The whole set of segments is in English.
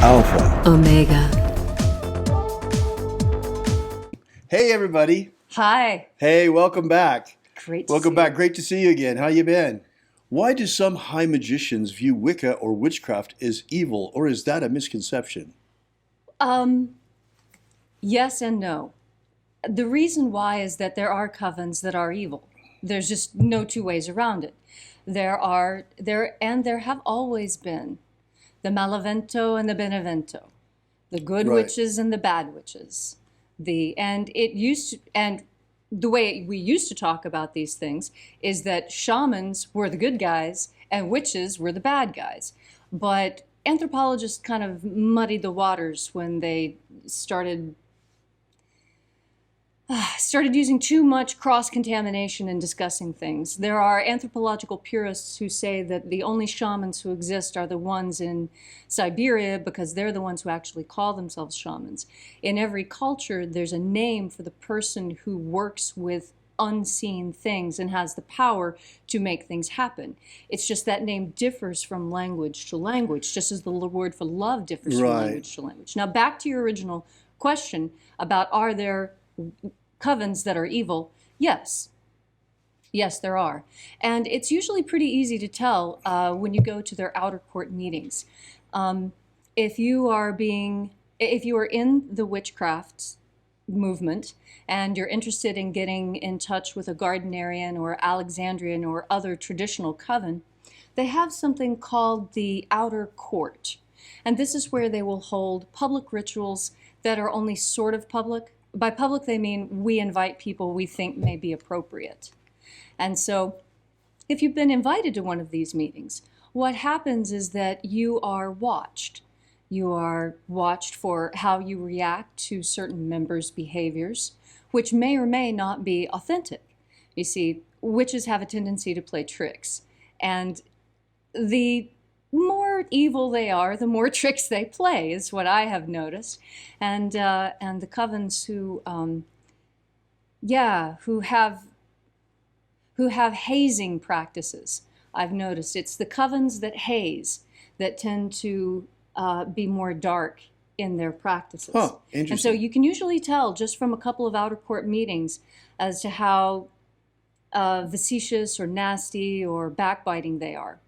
Alpha Omega. Hey everybody. Hi. Hey, welcome back. Great to Welcome see back. you. Great to see you again. How you been? Why do some high magicians view Wicca or witchcraft as evil, or is that a misconception? Yes and no. The reason why is that there are covens that are evil. There's just no two ways around it. There have always been the Malavento and the Benevento, the good Right. witches and the bad witches. And the way we used to talk about these things is that shamans were the good guys and witches were the bad guys. But anthropologists kind of muddied the waters when they started using too much cross-contamination in discussing things. There are anthropological purists who say that the only shamans who exist are the ones in Siberia because they're the ones who actually call themselves shamans. In every culture, there's a name for the person who works with unseen things and has the power to make things happen. It's just that name differs from language to language, just as the word for love differs from Right. language to language. Now, back to your original question about are there covens that are evil? Yes. Yes, there are. And it's usually pretty easy to tell when you go to their outer court meetings. If you are in the witchcraft movement and you're interested in getting in touch with a Gardnerian or Alexandrian or other traditional coven, they have something called the outer court. And this is where they will hold public rituals that are only sort of public. By public, they mean we invite people we think may be appropriate. And so if you've been invited to one of these meetings, what happens is that you are watched. You are watched for how you react to certain members' behaviors, which may or may not be authentic. You see, witches have a tendency to play tricks. And the more evil they are, the more tricks they play, is what I have noticed. And the covens who have hazing practices, I've noticed it's the covens that haze that tend to be more dark in their practices. Huh, And so interesting. you can usually tell just from a couple of outer court meetings as to how facetious or nasty or backbiting they are.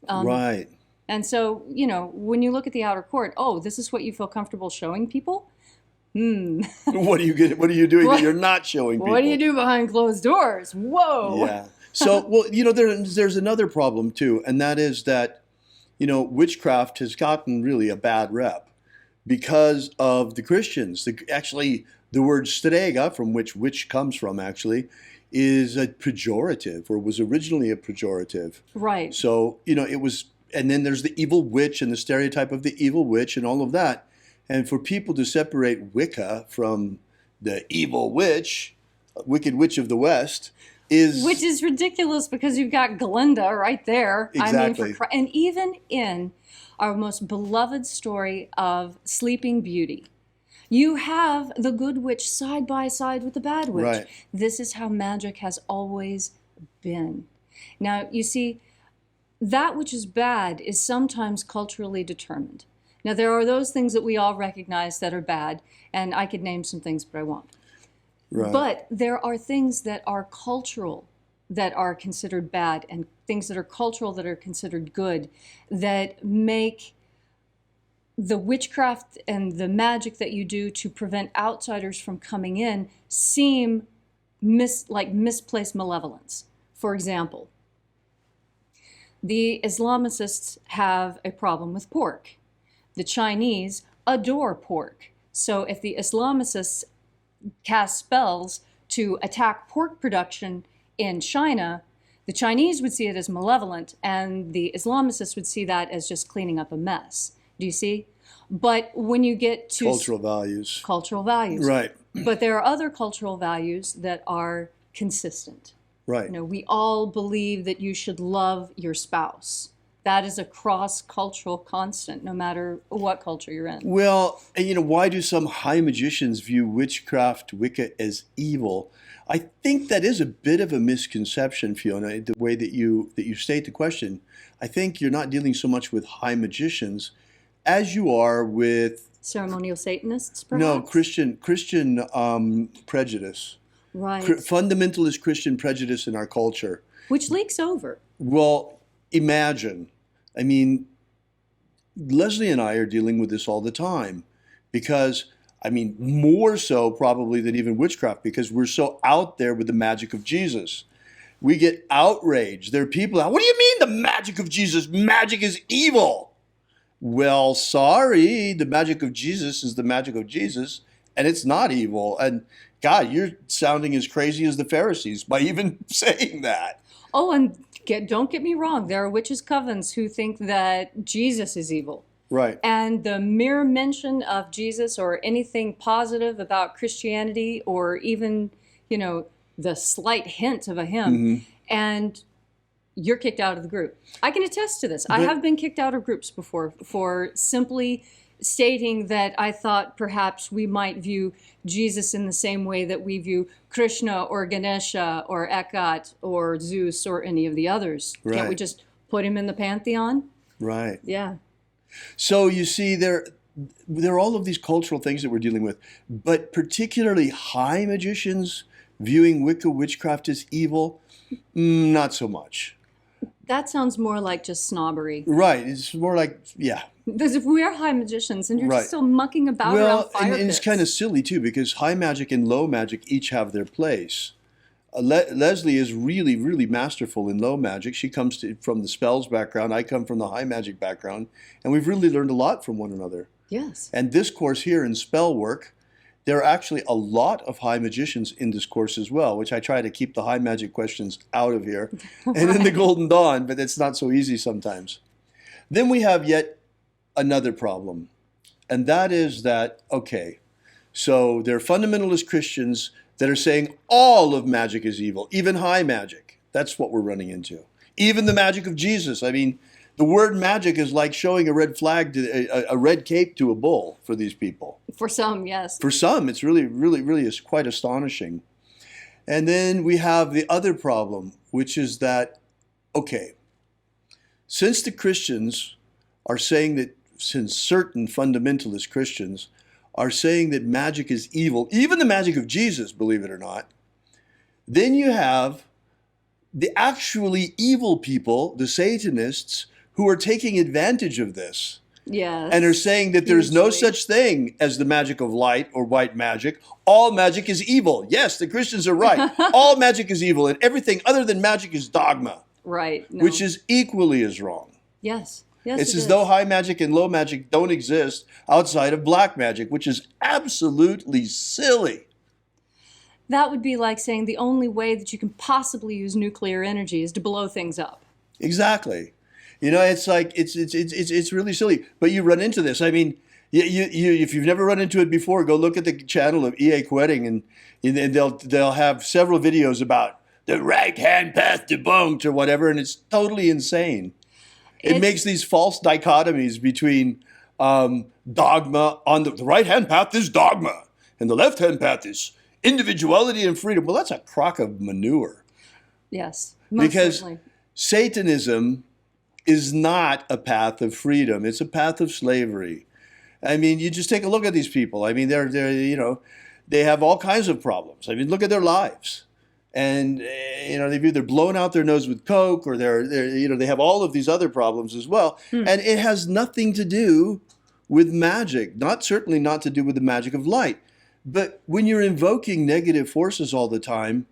Right. And so, when you look at the outer court, oh, this is what you feel comfortable showing people? What are you doing that you're not showing people? What do you do behind closed doors? Whoa. Yeah. So, well, there's another problem too, and that is that, witchcraft has gotten really a bad rep because of the Christians. Actually, the word strega, from which witch comes from, actually, is a pejorative, or was originally a pejorative. Right. So, it was, and then there's the evil witch and the stereotype of the evil witch and all of that. And for people to separate Wicca from the evil witch, Wicked Witch of the West, Which is ridiculous because you've got Glinda right there. Exactly. And even in our most beloved story of Sleeping Beauty, you have the good witch side by side with the bad witch. Right. This is how magic has always been. Now, you see, that which is bad is sometimes culturally determined. Now, there are those things that we all recognize that are bad, and I could name some things, but I won't. Right. But there are things that are cultural that are considered bad, and things that are cultural that are considered good, that make the witchcraft and the magic that you do to prevent outsiders from coming in seem like misplaced malevolence. For example, the Islamicists have a problem with pork. The Chinese adore pork. So if the Islamicists cast spells to attack pork production in China, the Chinese would see it as malevolent, and the Islamicists would see that as just cleaning up a mess. Do you see? But when you get to Cultural values. cultural values. Right. But there are other cultural values that are consistent. Right. We all believe that you should love your spouse. That is a cross-cultural constant, no matter what culture you're in. Well, and why do some high magicians view witchcraft, Wicca as evil? I think that is a bit of a misconception, Fiona, the way that you state the question. I think you're not dealing so much with high magicians as you are with Ceremonial Satanists, perhaps? no Christian prejudice, Right. fundamentalist Christian prejudice in our culture. Which leaks over. Well, imagine. I mean, Leslie and I are dealing with this all the time because, I mean, more so probably than even witchcraft because we're so out there with the magic of Jesus. We get outraged. There are people out, what do you mean the magic of Jesus? Magic is evil. Well, sorry, the magic of Jesus is the magic of Jesus, and it's not evil. And God, you're sounding as crazy as the Pharisees by even saying that. Oh, and don't get me wrong. There are witches covens who think that Jesus is evil. Right. And the mere mention of Jesus or anything positive about Christianity or even, you know, the slight hint of a hymn, and you're kicked out of the group. I can attest to this. I have been kicked out of groups before for simply stating that I thought perhaps we might view Jesus in the same way that we view Krishna or Ganesha or Ekkat or Zeus or any of the others. Right. Can't we just put him in the pantheon? Right. Yeah. So you see, there are all of these cultural things that we're dealing with, but particularly high magicians viewing Wicca witchcraft as evil, not so much. That sounds more like just snobbery. Right. It's more like, yeah. Because if we are high magicians and you're Right. just still mucking about Well, around fire and it's pits. kind of silly too because high magic and low magic each have their place. Leslie is really, really masterful in low magic. She comes from the spells background. I come from the high magic background. And we've really learned a lot from one another. Yes. And this course here in Spellwork, there are actually a lot of high magicians in this course as well, which I try to keep the high magic questions out of here and in the Golden Dawn, but it's not so easy sometimes. Then we have yet another problem, and that is that, okay, so there are fundamentalist Christians that are saying all of magic is evil, even high magic. That's what we're running into. Even the magic of Jesus. I mean, the word magic is like showing a red flag, a red cape to a bull for these people. For some, yes. For some, it's really, really, really is quite astonishing. And then we have the other problem, which is that, okay, since the Christians are saying that, since certain fundamentalist Christians are saying that magic is evil, even the magic of Jesus, believe it or not, then you have the actually evil people, the Satanists, who are taking advantage of this. Yes. And are saying that there's no Hugely. such thing as the magic of light or white magic. All magic is evil. Yes, the Christians are right. All magic is evil, and everything other than magic is dogma, Right. No. which is equally as wrong. Yes. Yes. It's it as is. though high magic and low magic don't exist outside of black magic, which is absolutely silly. That would be like saying the only way that you can possibly use nuclear energy is to blow things up. Exactly. You know, it's like it's really silly. But you run into this. I mean, you if you've never run into it before, go look at the channel of E.A. Quetting, and they'll have several videos about the right hand path debunked or whatever, and it's totally insane. It makes these false dichotomies between dogma on the right hand path is dogma, and the left hand path is individuality and freedom. Well, that's a crock of manure. Yes. Most Because certainly. Satanism is not a path of freedom. It's a path of slavery. I mean, you just take a look at these people. I mean, they're you know, they have all kinds of problems. I mean, look at their lives. And, you know, they've either blown out their nose with coke or they're you know, they have all of these other problems as well. And it has nothing to do with magic, certainly not to do with the magic of light. But when you're invoking negative forces all the time,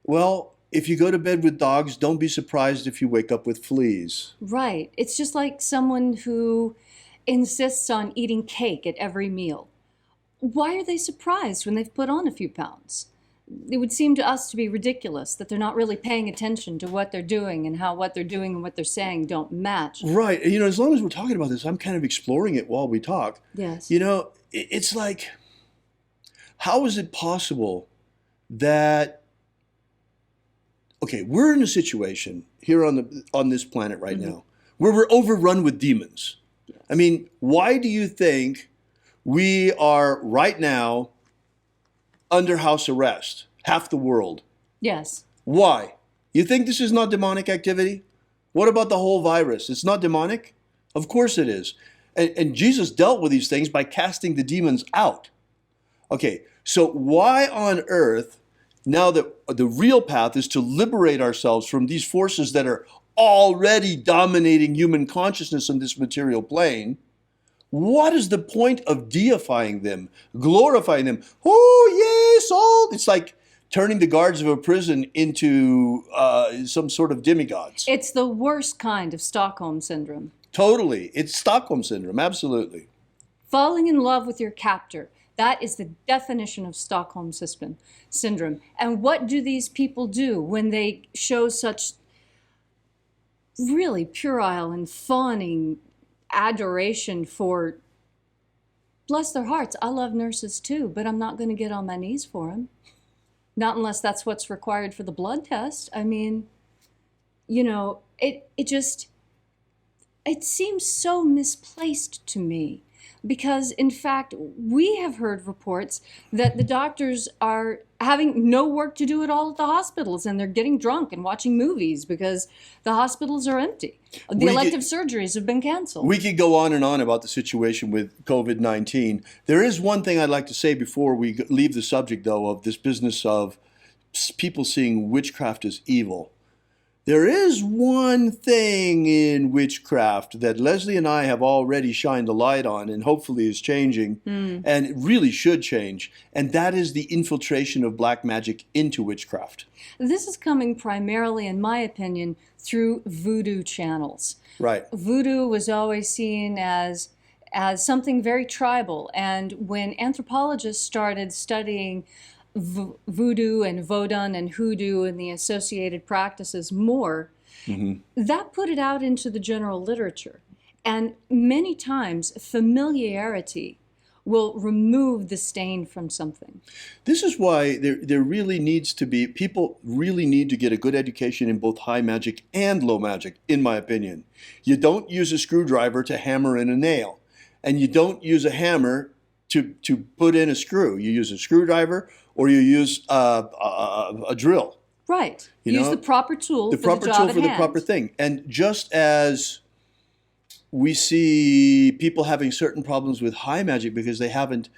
well, if you go to bed with dogs, don't be surprised if you wake up with fleas. Right. It's just like someone who insists on eating cake at every meal. Why are they surprised when they've put on a few pounds? It would seem to us to be ridiculous that they're not really paying attention to what they're doing and how what they're doing and what they're saying don't match. Right. And, you know, as long as we're talking about this, I'm kind of exploring it while we talk. Yes. You know, it's like, how is it possible that, okay, we're in a situation here on this planet right now where we're overrun with demons. Yes. I mean, why do you think we are right now under house arrest, half the world? Yes. Why? You think this is not demonic activity? What about the whole virus? It's not demonic? Of course it is. And Jesus dealt with these things by casting the demons out. Okay, so why on earth, now that the real path is to liberate ourselves from these forces that are already dominating human consciousness on this material plane, what is the point of deifying them, glorifying them? Oh, yes, all. It's like turning the guards of a prison into some sort of demigods. It's the worst kind of Stockholm Syndrome. Totally. It's Stockholm Syndrome, absolutely. Falling in love with your captor. That is the definition of Stockholm Syndrome. And what do these people do when they show such really puerile and fawning adoration for, bless their hearts, I love nurses too, but I'm not going to get on my knees for them. Not unless that's what's required for the blood test. I mean, you know, it seems so misplaced to me. Because, in fact, we have heard reports that the doctors are having no work to do at all at the hospitals, and they're getting drunk and watching movies because the hospitals are empty. The elective surgeries have been canceled. We could go on and on about the situation with COVID-19. There is one thing I'd like to say before we leave the subject, though, of this business of people seeing witchcraft as evil. There is one thing in witchcraft that Leslie and I have already shined a light on and hopefully is changing, and it really should change, and that is the infiltration of black magic into witchcraft. This is coming primarily, in my opinion, through voodoo channels. Right. Voodoo was always seen as something very tribal, and when anthropologists started studying voodoo and vodun and hoodoo and the associated practices more, that put it out into the general literature. And many times familiarity will remove the stain from something. This is why there really needs to be, people really need to get a good education in both high magic and low magic, in my opinion. You don't use a screwdriver to hammer in a nail, and you don't use a hammer to put in a screw. You use a screwdriver or you use a drill. Right. You use know, the proper tool the for proper the job tool at for the hand. proper thing. And just as we see people having certain problems with high magic because they haven't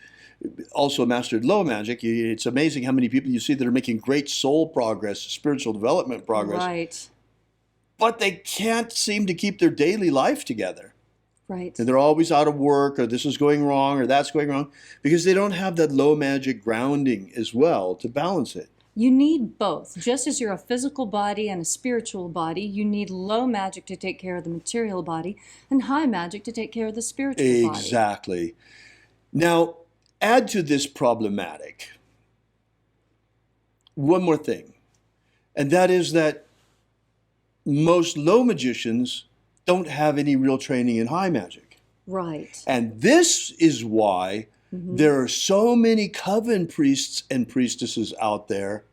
also mastered low magic, it's amazing how many people you see that are making great soul progress, spiritual development progress, Right. but they can't seem to keep their daily life together. Right. And they're always out of work, or this is going wrong, or that's going wrong, because they don't have that low magic grounding as well to balance it. You need both. Just as you're a physical body and a spiritual body, you need low magic to take care of the material body and high magic to take care of the spiritual body. Exactly. Now, add to this problematic one more thing, and that is that most low magicians don't have any real training in high magic. Right. And this is why there are so many coven priests and priestesses out there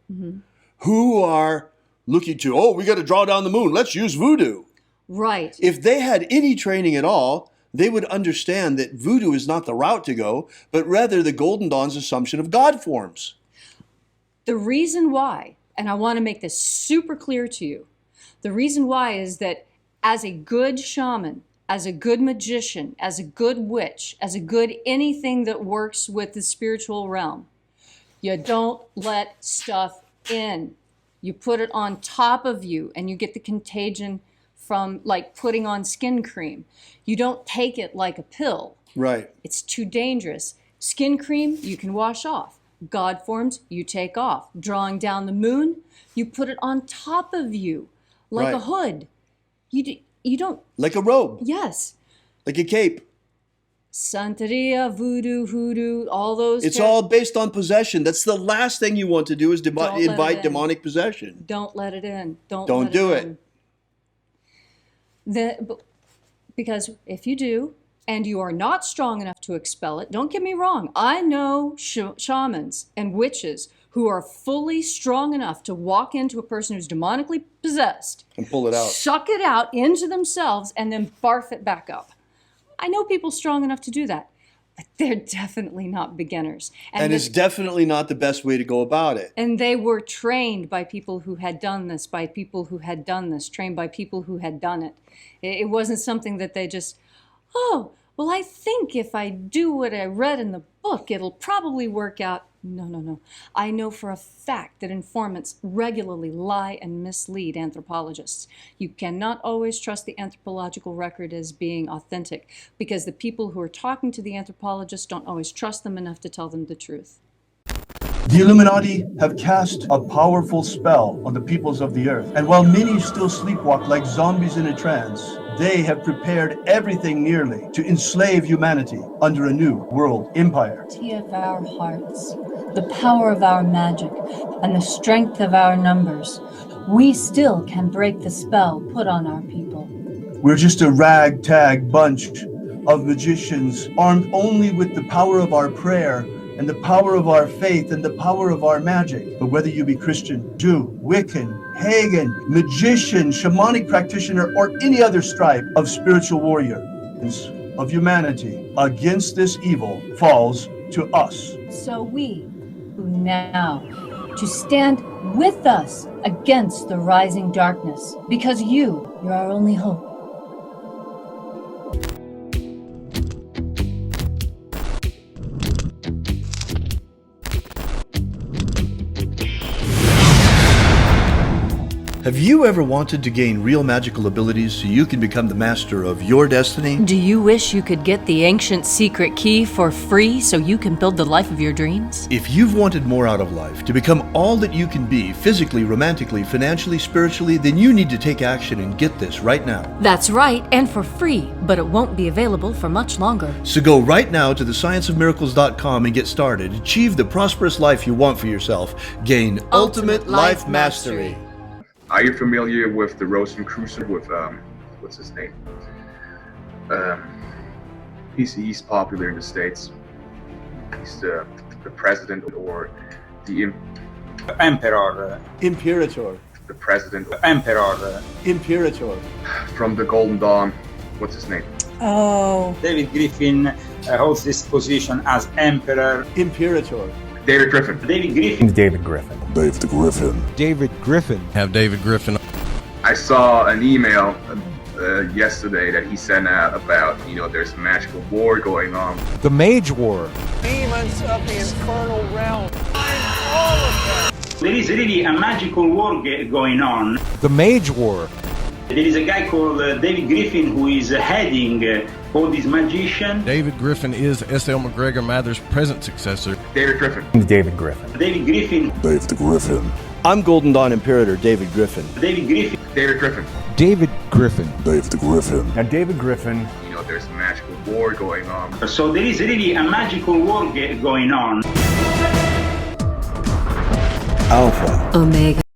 who are looking to, we got to draw down the moon, let's use voodoo. Right. If they had any training at all, they would understand that voodoo is not the route to go, but rather the Golden Dawn's assumption of God forms. The reason why, and I want to make this super clear to you, the reason why is that as a good shaman, as a good magician, as a good witch, as a good anything that works with the spiritual realm, you don't let stuff in. You put it on top of you and you get the contagion from like putting on skin cream. You don't take it like a pill. Right. It's too dangerous. Skin cream, you can wash off. God forms, you take off. Drawing down the moon, you put it on top of you like a hood. You don't... Like a robe. Yes. Like a cape. Santeria, voodoo, hoodoo, all those... It's all based on possession. That's the last thing you want to do is invite demonic possession. Don't let it in. Don't do it. Because if you do, and you are not strong enough to expel it, don't get me wrong, I know shamans and witches who are fully strong enough to walk into a person who's demonically possessed and pull it out, suck it out into themselves, and then barf it back up. I know people strong enough to do that, but they're definitely not beginners. And it's definitely not the best way to go about it. And they were trained by people who had done this, trained by people who had done it. It wasn't something that they just, well, I think if I do what I read in the book, it'll probably work out. No. I know for a fact that informants regularly lie and mislead anthropologists. You cannot always trust the anthropological record as being authentic because the people who are talking to the anthropologists don't always trust them enough to tell them the truth. The Illuminati have cast a powerful spell on the peoples of the earth, and while many still sleepwalk like zombies in a trance, they have prepared everything nearly to enslave humanity under a new world empire. Of our hearts, the power of our magic, and the strength of our numbers, we still can break the spell put on our people. We're just a ragtag bunch of magicians armed only with the power of our prayer and the power of our faith and the power of our magic. But whether you be Christian, Jew, Wiccan, pagan, magician, shamanic practitioner, or any other stripe of spiritual warrior of humanity against this evil falls to us. So we, who now, to stand with us against the rising darkness, because you're our only hope. Have you ever wanted to gain real magical abilities so you can become the master of your destiny? Do you wish you could get the ancient secret key for free so you can build the life of your dreams? If you've wanted more out of life, to become all that you can be, physically, romantically, financially, spiritually, then you need to take action and get this right now. That's right, and for free, but it won't be available for much longer. So go right now to thescienceofmiracles.com and get started. Achieve the prosperous life you want for yourself. Gain ultimate life mastery. Are you familiar with the Rosicrucian with what's his name? He's popular in the States. He's the president or the Emperor. Imperator. The president. Emperor. Imperator. From the Golden Dawn. What's his name? Oh. David Griffin holds this position as Emperor. Imperator. David Griffin. David Griffin. David Griffin. David Griffin. David Griffin. Have David Griffin. I saw an email yesterday that he sent out about, there's a magical war going on. The Mage War. Demons of the infernal realm. All of them. There is really a magical war going on. The Mage War. There is a guy called David Griffin who is heading all these magicians. David Griffin is S.L. McGregor Mather's present successor. David Griffin. David Griffin. David Griffin. David Griffin. I'm Golden Dawn Imperator David Griffin. David Griffin. David Griffin. David Griffin. David Griffin. Now David Griffin. There's a magical war going on. So there is really a magical war going on. Alpha Omega.